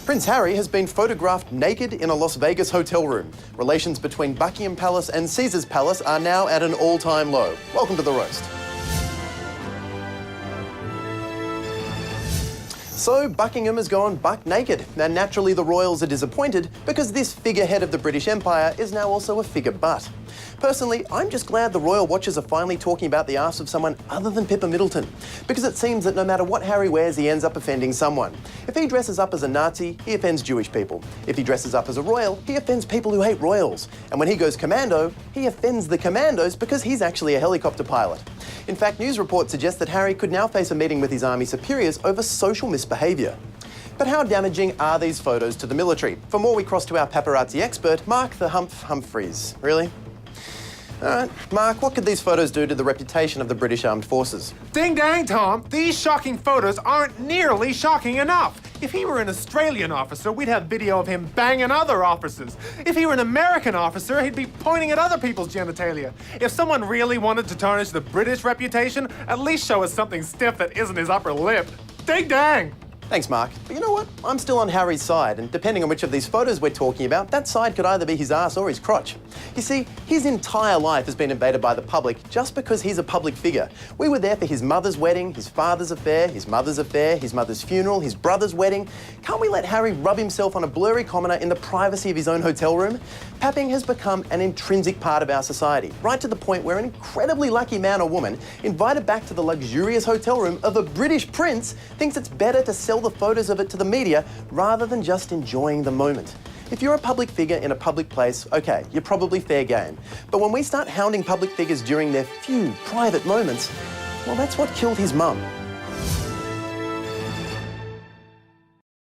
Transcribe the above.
Prince Harry has been photographed naked in a Las Vegas hotel room. Relations between Buckingham Palace and Caesars Palace are now at an all-time low. Welcome to The Roast. So Buckingham has gone buck naked, and naturally the royals are disappointed because this figurehead of the British Empire is now also a figure butt. Personally, I'm just glad the royal watchers are finally talking about the arse of someone other than Pippa Middleton, because it seems that no matter what Harry wears, he ends up offending someone. If he dresses up as a Nazi, he offends Jewish people. If he dresses up as a royal, he offends people who hate royals. And when he goes commando, he offends the commandos because he's actually a helicopter pilot. In fact, news reports suggest that Harry could now face a meeting with his army superiors over social misbehaviour. But how damaging are these photos to the military? For more, we cross to our paparazzi expert, Mark the Humphreys. Really? All right, Mark, what could these photos do to the reputation of the British Armed Forces? Ding dang, Tom. These shocking photos aren't nearly shocking enough. If he were an Australian officer, we'd have video of him banging other officers. If he were an American officer, he'd be pointing at other people's genitalia. If someone really wanted to tarnish the British reputation, at least show us something stiff that isn't his upper lip. Ding dang! Thanks, Mark. But you know what? I'm still on Harry's side, and depending on which of these photos we're talking about, that side could either be his ass or his crotch. You see, his entire life has been invaded by the public just because he's a public figure. We were there for his mother's wedding, his father's affair, his mother's funeral, his brother's wedding. Can't we let Harry rub himself on a blurry commoner in the privacy of his own hotel room? Papping has become an intrinsic part of our society, right to the point where an incredibly lucky man or woman invited back to the luxurious hotel room of a British prince thinks it's better to sell the photos of it to the media rather than just enjoying the moment. If you're a public figure in a public place, okay, you're probably fair game. But when we start hounding public figures during their few private moments, well, that's what killed his mum.